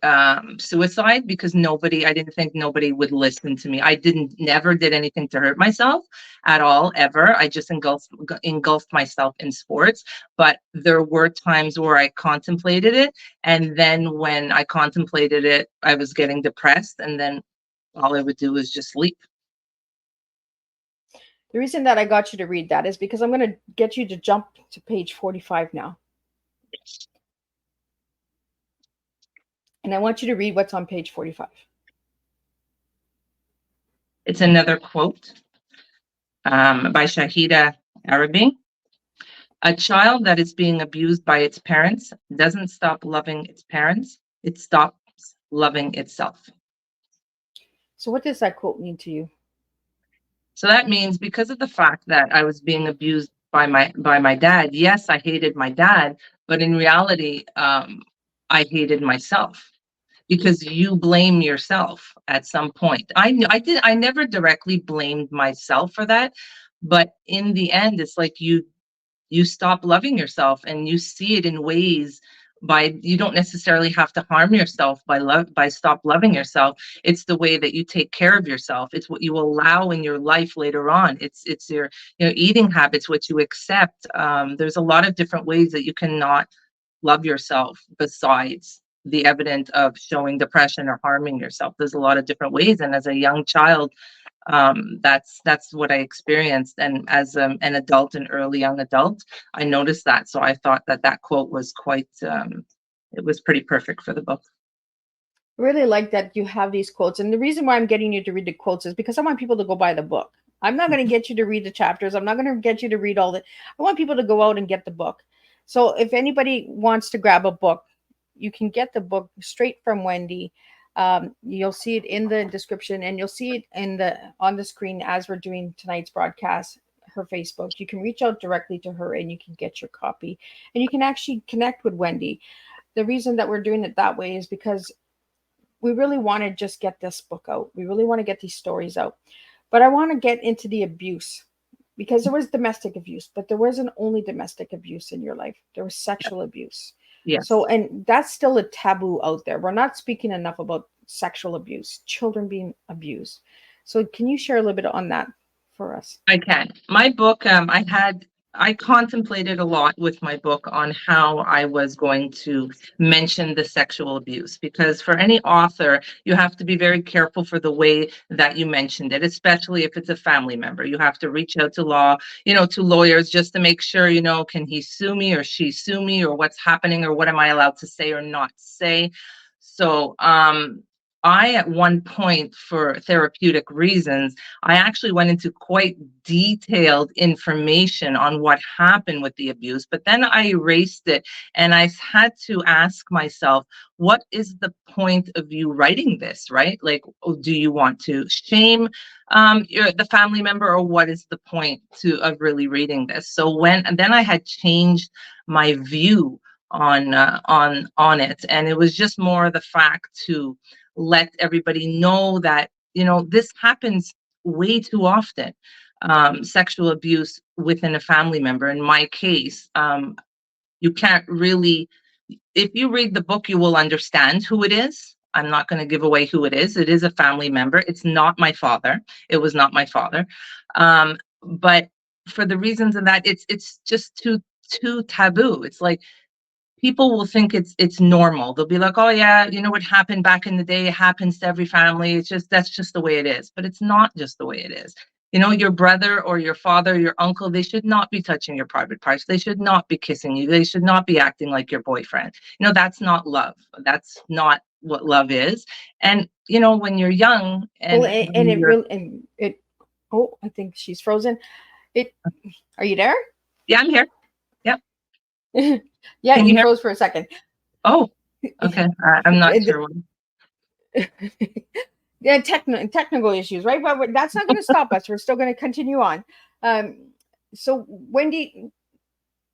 suicide because I didn't think nobody would listen to me. I never did anything to hurt myself at all, ever. I just engulfed myself in sports. But there were times where I contemplated it. And then when I contemplated it, I was getting depressed. And then all I would do was just sleep. The reason that I got you to read that is because I'm going to get you to jump to page 45 now. And I want you to read what's on page 45. It's another quote by Shahida Arabi. "A child that is being abused by its parents doesn't stop loving its parents, it stops loving itself." So, what does that quote mean to you? So that means, because of the fact that I was being abused by my dad, yes, I hated my dad, but in reality, I hated myself, because you blame yourself at some point. I never directly blamed myself for that, but in the end, it's like you stop loving yourself, and you see it in ways. You don't necessarily have to harm yourself by stop loving yourself. It's the way that you take care of yourself. It's what you allow in your life later on. It's your eating habits, what you accept. There's a lot of different ways that you cannot love yourself besides the evidence of showing depression or harming yourself. There's a lot of different ways, and as a young child, that's what I experienced. And as an adult, an early young adult, I noticed that. So I thought that quote was it was pretty perfect for the book. I really like that you have these quotes. And the reason why I'm getting you to read the quotes is because I want people to go buy the book. I'm not going to get you to read the chapters. I'm not going to get you to read all the. I want people to go out and get the book. So if anybody wants to grab a book, you can get the book straight from Wendy. You'll see it in the description, and you'll see it on the screen as we're doing tonight's broadcast, her Facebook. You can reach out directly to her and you can get your copy, and you can actually connect with Wendy. The reason that we're doing it that way is because we really want to just get this book out. We really want to get these stories out. But I want to get into the abuse, because there was domestic abuse, but there wasn't only domestic abuse in your life. There was sexual abuse. Yes. So, and that's still a taboo out there. We're not speaking enough about sexual abuse, children being abused. So can you share a little bit on that for us? I can. My book, I contemplated a lot with my book on how I was going to mention the sexual abuse, because for any author, you have to be very careful for the way that you mentioned it, especially if it's a family member. You have to reach out to to lawyers, just to make sure, can he sue me or she sue me, or what's happening, or what am I allowed to say or not say. So, I, at one point, for therapeutic reasons, I actually went into quite detailed information on what happened with the abuse, but then I erased it, and I had to ask myself, what is the point of you writing this, right? Like, do you want to shame the family member, or what is the point of really reading this? So then I had changed my view on it, and it was just more the fact to let everybody know that this happens way too often. sexual abuse within a family member. In my case, you can't really, if you read the book, you will understand who it is. I'm not going to give away who it is. It is a family member. It's not my father. It was not my father. But for the reasons of that, it's just too taboo. It's like people will think it's normal. They'll be like, oh yeah, you know what happened back in the day, it happens to every family. It's just, that's just the way it is. But it's not just the way it is. You know, your brother or your father, your uncle, they should not be touching your private parts. They should not be kissing you. They should not be acting like your boyfriend. You know, that's not love. That's not what love is. And you know, when you're young Well, and and when it you're, really, and it, oh, I think she's frozen. It, are you there? yeah, I'm here. Yep. Yeah, Can you you hear? froze for a second. Oh, okay. I'm not sure what. Yeah, technical issues, right? But that's not going to stop us. We're still going to continue on. So, Wendy,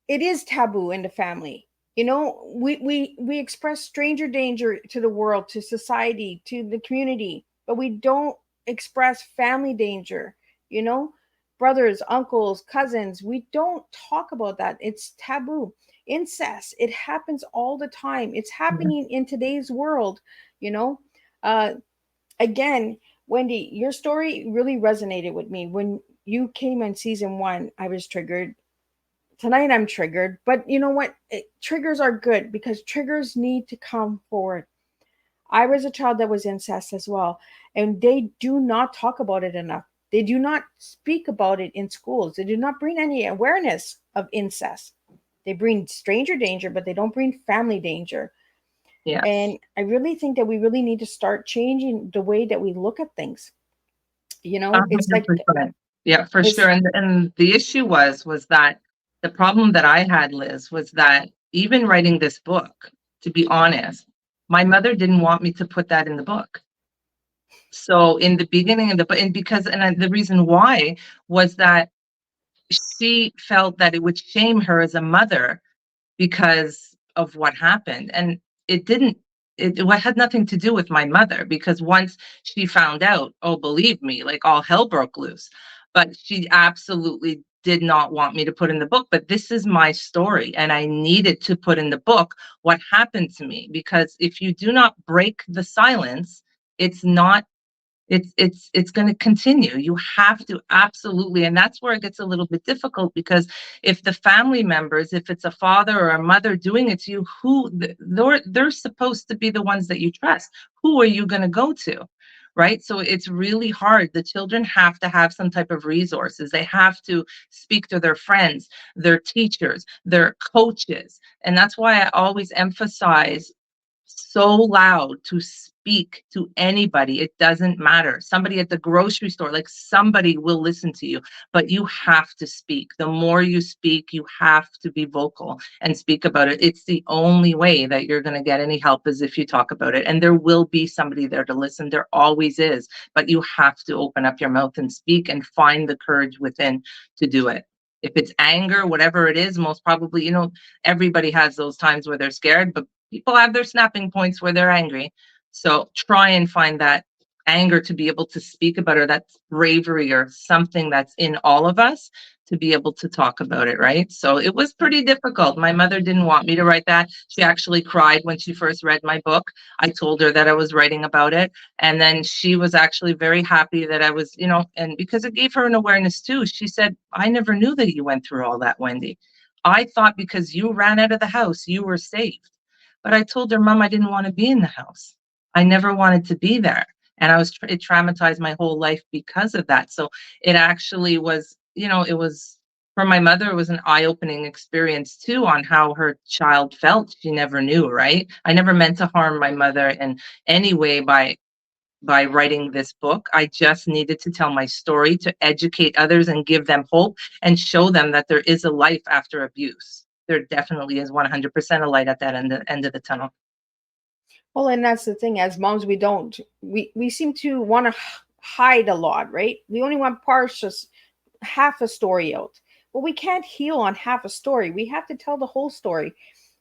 it is taboo in the family. You know, we express stranger danger to the world, to society, to the community, but we don't express family danger. You know, brothers, uncles, cousins. We don't talk about that. It's taboo. Incest. It happens all the time. It's happening in today's world. You know, uh, again, Wendy, your story really resonated with me. When you came in season one, I was triggered. Tonight I'm triggered, but you know what? Triggers are good because triggers need to come forward. I was a child that was incest as well, and they do not talk about it enough. They do not speak about it in schools. They do not bring any awareness of incest. They bring stranger danger, but they don't bring family danger. Yes. And I really think that we really need to start changing the way that we look at things. You know, it's like 100%. Yeah, for it's sure. And the issue was that the problem that I had, Liz, was that even writing this book, to be honest, my mother didn't want me to put that in the book. So in the beginning of the book, and because, the reason why was that she felt that it would shame her as a mother because of what happened. And it didn't, it had nothing to do with my mother, because once she found out, oh, believe me, like all hell broke loose. But she absolutely did not want me to put in the book. But this is my story, and I needed to put in the book what happened to me, because if you do not break the silence, it's not, it's going to continue. You have to absolutely, and that's where it gets a little bit difficult, because if the family members, if it's a father or a mother doing it to you, who they're supposed to be the ones that you trust. Who are you going to go to? Right? So it's really hard. The children have to have some type of resources. They have to speak to their friends, their teachers, their coaches. And that's why I always emphasize so loud to speak to anybody. It doesn't matter. Somebody at the grocery store, like, somebody will listen to you, but you have to speak. The more you speak, you have to be vocal and speak about it. It's the only way that you're going to get any help, is if you talk about it. And there will be somebody there to listen. There always is. But you have to open up your mouth and speak, and find the courage within to do it. If it's anger, whatever it is, most probably, you know, everybody has those times where they're scared, but people have their snapping points where they're angry. So try and find that anger to be able to speak about it, that bravery or something that's in all of us, to be able to talk about it, right? So it was pretty difficult. My mother didn't want me to write that. She actually cried when she first read my book. I told her that I was writing about it. And then she was actually very happy that I was, you know, and because it gave her an awareness too. She said, I never knew that you went through all that, Wendy. I thought because you ran out of the house, you were saved. But I told her, Mom, I didn't want to be in the house. I never wanted to be there. And it traumatized my whole life because of that. So it actually was, you know, it was, for my mother, it was an eye-opening experience too, on how her child felt. She never knew, right? I never meant to harm my mother in any way by writing this book. I just needed to tell my story, to educate others and give them hope, and show them that there is a life after abuse. There definitely is 100% a light at that end of the tunnel. well, and that's the thing. As moms, we seem to want to hide a lot, right? We only want partial, half a story out. Well, we can't heal on half a story. We have to tell the whole story.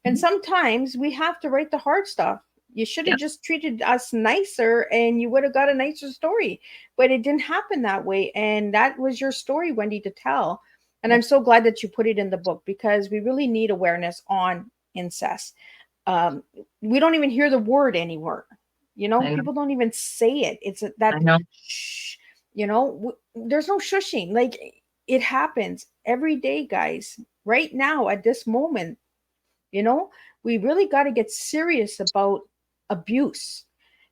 And sometimes we have to write the hard stuff You should Yeah. have just treated us nicer and you would have got a nicer story. But it didn't happen that way. And that was your story, Wendy, to tell. And I'm so glad that you put it in the book because we really need awareness on incest. Um, we don't even hear the word anymore. You know, I know. people don't even say it. It's that, I know. shh, you know, there's no shushing. Like it happens every day, guys. Right now, at this moment, you know, we really got to get serious about abuse.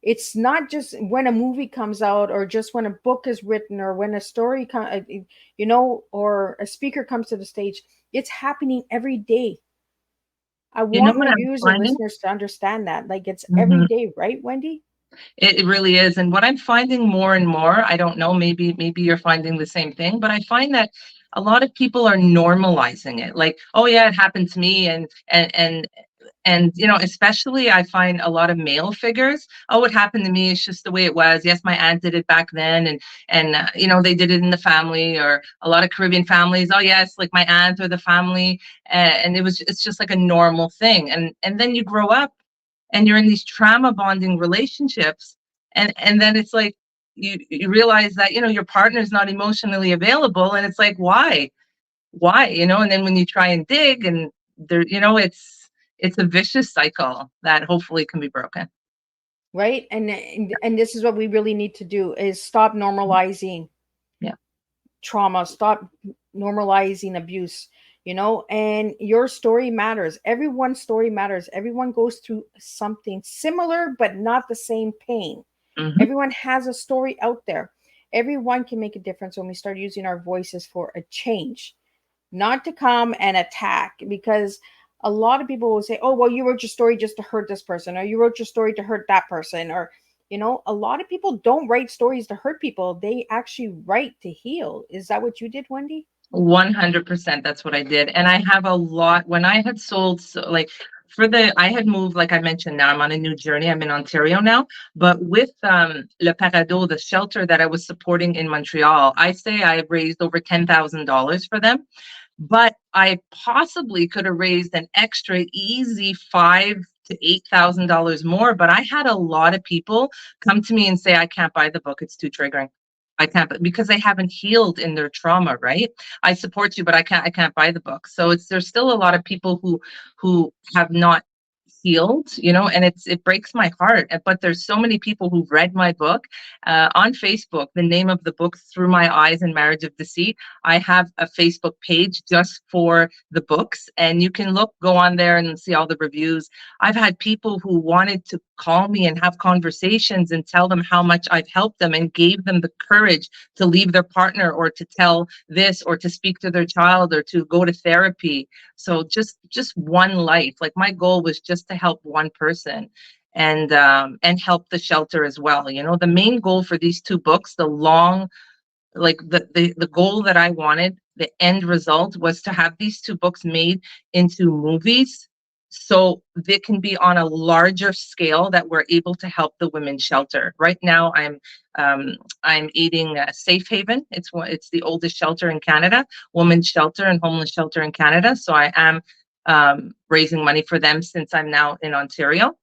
It's not just when a movie comes out or just when a book is written or when a story comes, you know, or a speaker comes to the stage. It's happening every day. I You know want what my I'm viewers and finding? listeners to understand that. Like it's every Mhm. day, right, Wendy? It really is. And what I'm finding more and more, I don't know, maybe you're finding the same thing, but I find that a lot of people are normalizing it. Like, oh yeah, it happened to me. And you know, especially I find a lot of male figures, oh, it happened to me, it's just the way it was. Yes, my aunt did it back then, and you know, they did it in the family, or a lot of Caribbean families, oh yes, like my aunt or the family, and it's just like a normal thing. And then you grow up and you're in these trauma bonding relationships, and then it's like you realize that, you know, your partner's not emotionally available, and it's like, why, you know? And then when you try and dig, and there, you know, it's a vicious cycle that hopefully can be broken. Right? And this is what we really need to do is stop normalizing Yeah. trauma, stop normalizing abuse, you know, and your story matters. Everyone's story matters. Everyone goes through something similar, but not the same pain. Hmm. Everyone has a story out there. Everyone can make a difference when we start using our voices for a change, not to come and attack. Because a lot of people will say, oh, well, you wrote your story just to hurt this person, or you wrote your story to hurt that person, or, you know, a lot of people don't write stories to hurt people. They actually write to heal. Is that what you did, Wendy? 100%. That's what I did. And I have a lot when I had sold, so like I had moved, like I mentioned, now I'm on a new journey. I'm in Ontario now, but with Le Parado, the shelter that I was supporting in Montreal, I say I raised over $10,000 for them. But I possibly could have raised an extra easy $5,000 to $8,000 more. But I had a lot of people come to me and say, I can't buy the book. It's too triggering. I can't, because they haven't healed in their trauma, right? I support you, but I can't buy the book. So there's still a lot of people who have not healed, you know, and it breaks my heart. But there's so many people who've read my book on Facebook. The name of the book, Through My Eyes and Marriage of Deceit. I have a Facebook page just for the books, and you can go on there and see all the reviews. I've had people who wanted to call me and have conversations and tell them how much I've helped them and gave them the courage to leave their partner, or to tell this, or to speak to their child, or to go to therapy. So just one life. Like my goal was just to help one person, and help the shelter as well. You know, the main goal for these two books, the long, like the goal that I wanted, the end result was to have these two books made into movies, so they can be on a larger scale, that we're able to help the women's shelter. Right now, I'm aiding Safe Haven. It's the oldest shelter in Canada, women's shelter and homeless shelter in Canada. So I am raising money for them since I'm now in Ontario.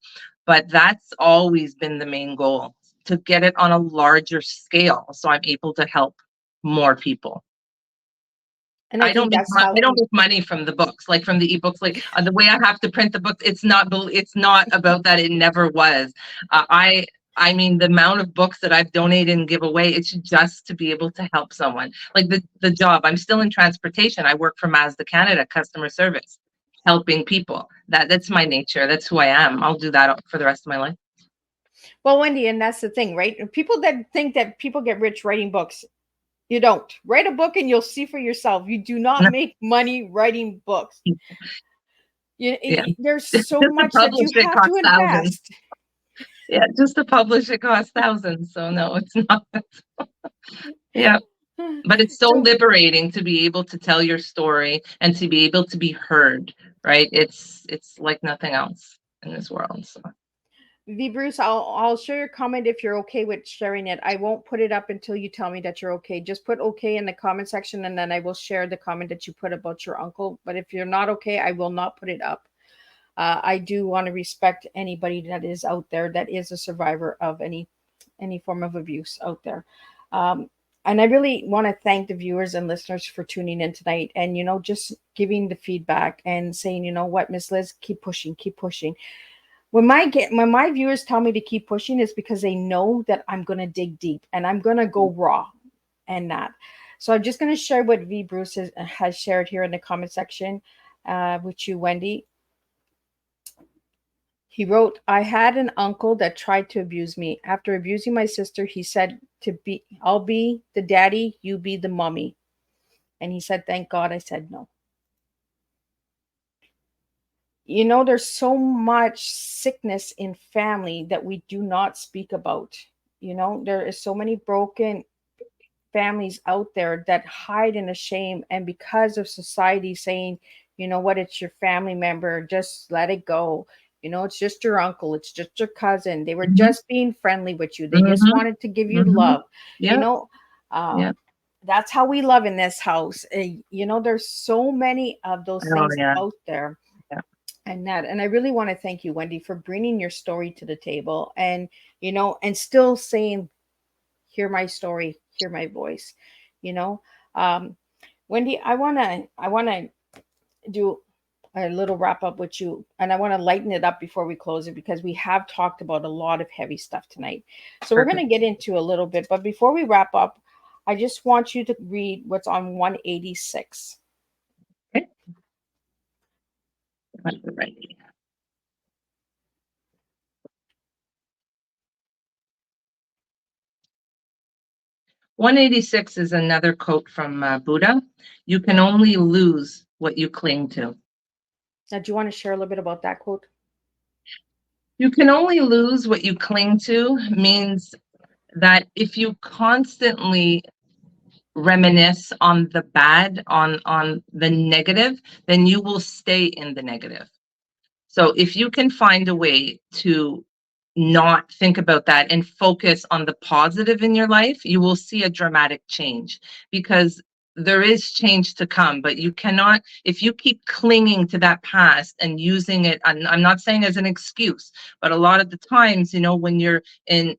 But that's always been the main goal, to get it on a larger scale, so I'm able to help more people. And I think that's how I don't make money from the books, like from the ebooks, like the way I have to print the books. It's not about that. It never was. I mean, the amount of books that I've donated and give away, it's just to be able to help someone. Like the job, I'm still in transportation. I work for Mazda Canada, customer service, helping people. That's my nature. That's who I am. I'll do that for the rest of my life. well, Wendy, and that's the thing, right? People that think that people get rich writing books, you don't. Write a book and you'll see for yourself. You do not make money writing books. Yeah. There's Just so to much that you publish it have to costs thousands. invest. Yeah, just to publish it costs thousands. So no, it's not. Yeah. But it's so So, liberating to be able to tell your story and to be able to be heard, right? It's like nothing else in this world. So V. Bruce, I'll share your comment if you're okay with sharing it. I won't put it up until you tell me that you're okay. Just put okay in the comment section, and then I will share the comment that you put about your uncle. But if you're not okay, I will not put it up. I do want to respect anybody that is out there that is a survivor of any form of abuse out there. Um, and I really want to thank the viewers and listeners for tuning in tonight, and just giving the feedback and saying, what, Miss Liz, keep pushing, keep pushing. When my viewers tell me to keep pushing, it's because they know that I'm gonna dig deep and I'm gonna go raw and that. So I'm just gonna share what V Bruce has shared here in the comment section with you, Wendy. He wrote, I had an uncle that tried to abuse me. After abusing my sister, he said I'll be the daddy, you be the mommy. And he said, thank God I said no. There's so much sickness in family that we do not speak about. There is so many broken families out there that hide in a shame, and because of society saying, what, it's your family member, just let it go. It's just your uncle, it's just your cousin, they were Mhm. just being friendly with you, they just Mhm. wanted to give you Mhm. love. you Yeah. know Yeah. that's how we love in this house. There's so many of those Oh, things yeah. out there. Yeah. And I really want to thank you, Wendy, for bringing your story to the table, and still saying, hear my story, hear my voice. You know, um, Wendy, I wanna do a little wrap up with you, and I want to lighten it up before we close it because we have talked about a lot of heavy stuff tonight. So we're going Perfect. to get into a little bit, but before we wrap up, I just want you to read what's on 186. Okay. Ready. 186 is another quote from Buddha. You can only lose what you cling to. Now, do you want to share a little bit about that quote? You can only lose what you cling to means that if you constantly reminisce on the bad, on the negative, then you will stay in the negative. So if you can find a way to not think about that and focus on the positive in your life, you will see a dramatic change, because there is change to come, but you cannot, if you keep clinging to that past and using it, I'm not saying as an excuse, but a lot of the times, when you're in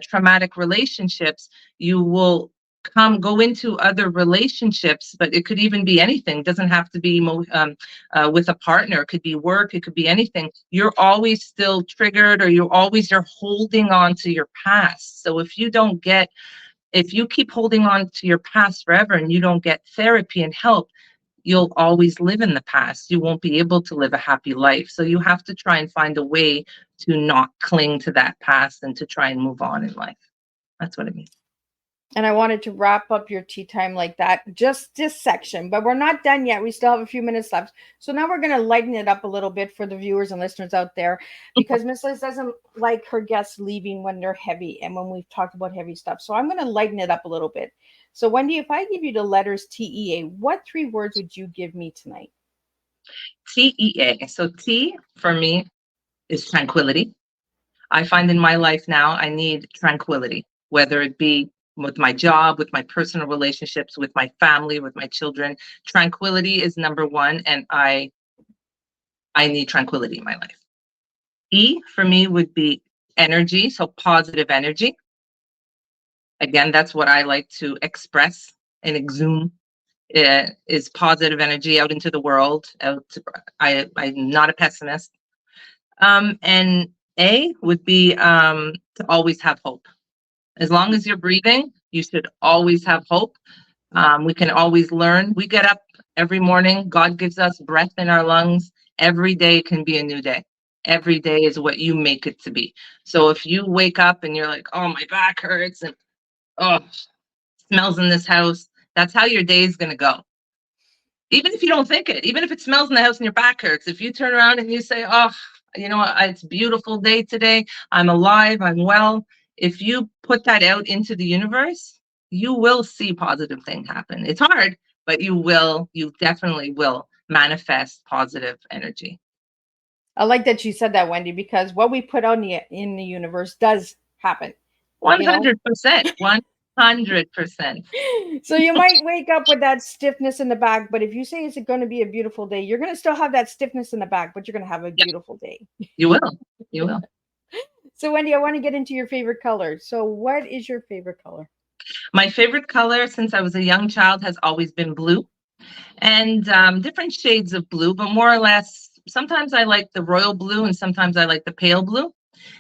traumatic relationships, you will go into other relationships, but it could even be anything. It doesn't have to be with a partner. It could be work. It could be anything. You're always still triggered, or you're holding on to your past. So if you keep holding on to your past forever and you don't get therapy and help, you'll always live in the past. You won't be able to live a happy life. So you have to try and find a way to not cling to that past and to try and move on in life. That's what I mean. And I wanted to wrap up your tea time like that, just this section, but we're not done yet. We still have a few minutes left. So now we're going to lighten it up a little bit for the viewers and listeners out there, because Miss Liz doesn't like her guests leaving when they're heavy and when we've talked about heavy stuff. So I'm going to lighten it up a little bit. So, Wendy, if I give you the letters TEA, what 3 words would you give me tonight? TEA. So T for me is tranquility. I find in my life now I need tranquility, whether it be with my job, with my personal relationships, with my family, with my children. Tranquility is number one, and I need tranquility in my life. E for me would be energy, so positive energy. Again, that's what I like to express and exhume, is positive energy out into the world. I'm not a pessimist. And A would be to always have hope. As long as you're breathing, you should always have hope. We can always learn. We get up every morning. God gives us breath in our lungs. Every day can be a new day. Every day is what you make it to be. So if you wake up and you're like, oh, my back hurts and oh, smells in this house, that's how your day is going to go. Even if you don't think it, even if it smells in the house and your back hurts, if you turn around and you say, oh, it's a beautiful day today, I'm alive, I'm well. If you put that out into the universe, you will see positive things happen. It's hard, but you definitely will manifest positive energy. I like that you said that, Wendy, because what we put out in the universe does happen. 100%. 100%. So you might wake up with that stiffness in the back, but if you say it's going to be a beautiful day, you're going to still have that stiffness in the back, but you're going to have a Yeah, beautiful day. you will. You will. So Wendy, I want to get into your favorite color. So what is your favorite color? My favorite color since I was a young child has always been blue, and different shades of blue, but more or less, sometimes I like the royal blue and sometimes I like the pale blue.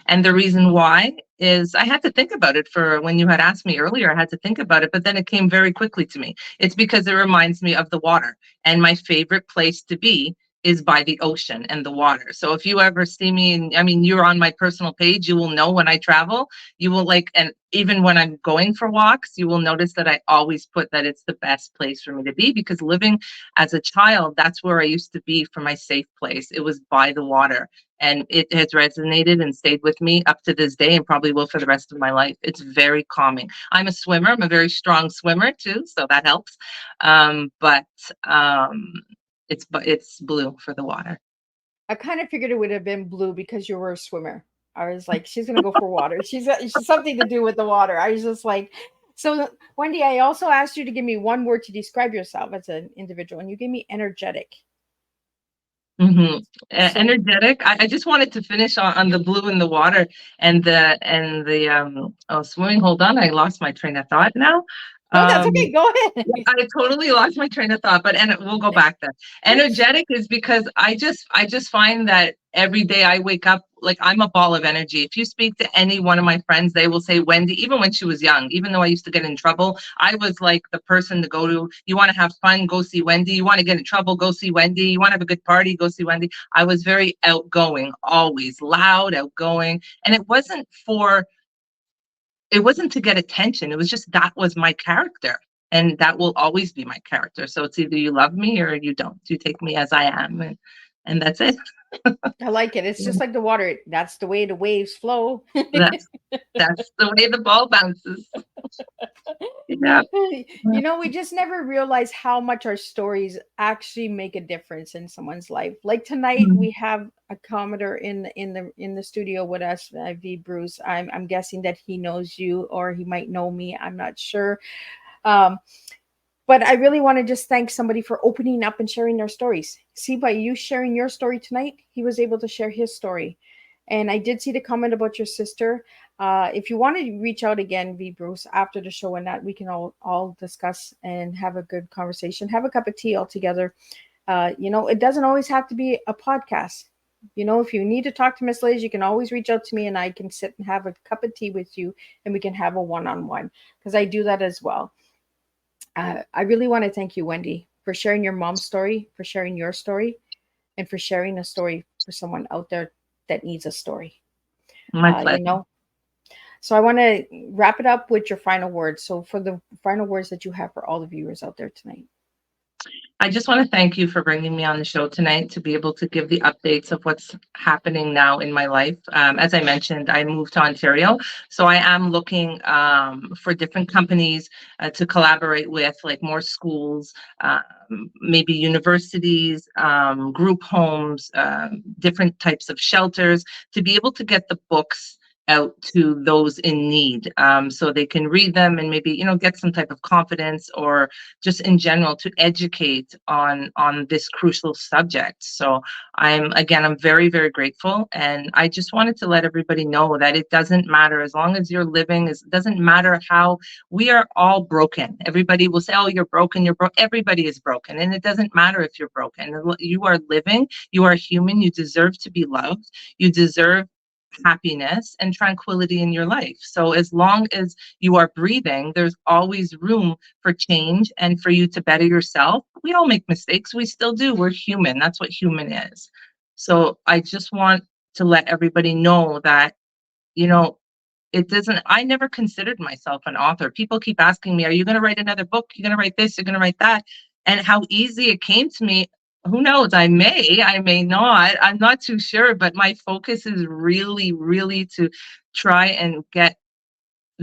And the reason why is I had to think about it for when you had asked me earlier, I had to think about it, but then it came very quickly to me. It's because it reminds me of the water. And my favorite place to be is by the ocean and the water. So if you ever see me, and I mean, you're on my personal page, you will know when I travel, you will like, and even when I'm going for walks, you will notice that I always put that it's the best place for me to be because living as a child, that's where I used to be for my safe place. It was by the water and it has resonated and stayed with me up to this day and probably will for the rest of my life. It's very calming. I'm a swimmer. I'm a very strong swimmer too, so that helps. But it's blue for the water. I kind of figured it would have been blue because you were a swimmer. I was like, she's gonna go for water. She's something to do with the water. I was just like, so Wendy, I also asked you to give me one word to describe yourself as an individual, and you gave me energetic. Mm-hmm. So Energetic. I just wanted to finish on the blue in the water and the swimming. Hold on, I lost my train of thought now. no, that's okay. Um, Go ahead. I totally lost my train of thought, but and we'll go back there. Energetic is because I just find that every day I wake up like I'm a ball of energy. If you speak to any one of my friends, they will say Wendy, even when she was young, even though I used to get in trouble, I was like the person to go to. You want to have fun, go see Wendy. You want to get in trouble, go see Wendy. You want to have a good party, go see Wendy. I was very outgoing, always loud, outgoing. And it wasn't to get attention. It was just that was my character. And that will always be my character. So it's either you love me or you don't. You take me as I am, and that's it. I like it. It's just like the water. That's the way the waves flow. That's that's the way the ball bounces. Yeah. You know, we just never realize how much our stories actually make a difference in someone's life. Like tonight, we have a commenter in the studio with us, V. Bruce. I'm guessing that he knows you, or he might know me. I'm not sure. Um, but I really want to just thank somebody for opening up and sharing their stories. See, by you sharing your story tonight, he was able to share his story. And I did see the comment about your sister. If you want to reach out again, V. Bruce, after the show and that, we can all discuss and have a good conversation, have a cup of tea all together. It doesn't always have to be a podcast. If you need to talk to Miss Liz, you can always reach out to me and I can sit and have a cup of tea with you and we can have a one-on-one because I do that as well. I really want to thank you, Wendy, for sharing your mom's story, for sharing your story, and for sharing a story for someone out there that needs a story. My pleasure. So I want to wrap it up with your final words. So for the final words that you have for all the viewers out there tonight. I just want to thank you for bringing me on the show tonight to be able to give the updates of what's happening now in my life. As I mentioned, I moved to Ontario, so I am looking for different companies to collaborate with, like more schools, maybe universities, group homes, different types of shelters, to be able to get the books out to those in need, so they can read them and maybe get some type of confidence, or just in general to educate on this crucial subject. So I'm very, very grateful, and I just wanted to let everybody know that it doesn't matter, as long as you're living, it doesn't matter how. We are all broken. Everybody will say, oh, you're broken, you're broken. Everybody is broken, and it doesn't matter if you're broken. You are living, you are human, you deserve to be loved, you deserve happiness and tranquility in your life. So as long as you are breathing, there's always room for change and for you to better yourself. We all make mistakes. We still do. We're human. That's what human is. So I just want to let everybody know that, I never considered myself an author. People keep asking me, are you going to write another book? You're going to write this, you're going to write that. And how easy it came to me. Who knows? I may not. I'm not too sure, but my focus is really, really to try and get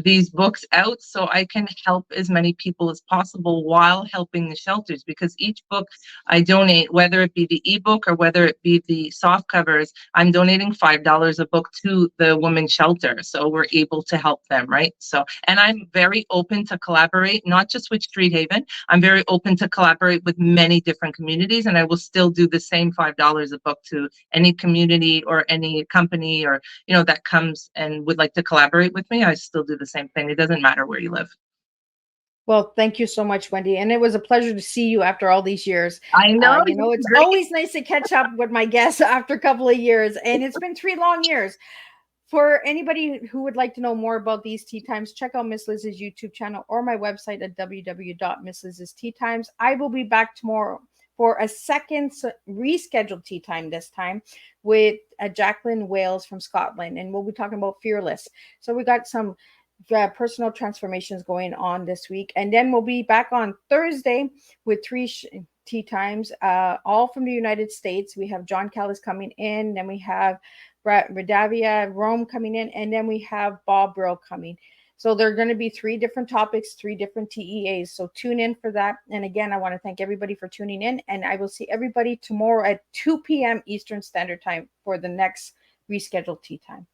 these books out so I can help as many people as possible while helping the shelters, because each book I donate, whether it be the ebook or whether it be the soft covers, I'm donating $5 a book to the women's shelter. So we're able to help them, right? So, and I'm very open to collaborate, not just with Street Haven. I'm very open to collaborate with many different communities, and I will still do the same $5 a book to any community or any company or, you know, that comes and would like to collaborate with me. I still do the same thing. It doesn't matter where you live. Well, thank you so much, Wendy. And it was a pleasure to see you after all these years. I know. You know, it's great. always nice to catch up with my guests after a couple of years. And it's been 3 long years. For anybody who would like to know more about these tea times, check out Miss Liz's YouTube channel or my website at www.misslizsteatimes. I will be back tomorrow for a second rescheduled tea time, this time with Jacqueline Wales from Scotland. And we'll be talking about Fearless. So we got some personal transformations going on this week. And then we'll be back on Thursday with 3 tea times, all from the United States. We have John Callis coming in. Then we have Radavia Rome coming in, and then we have Bob Brill coming. So there are going to be 3 different topics, 3 different TEAs. So tune in for that. And again, I want to thank everybody for tuning in, and I will see everybody tomorrow at 2 p.m. Eastern Standard Time for the next rescheduled tea time.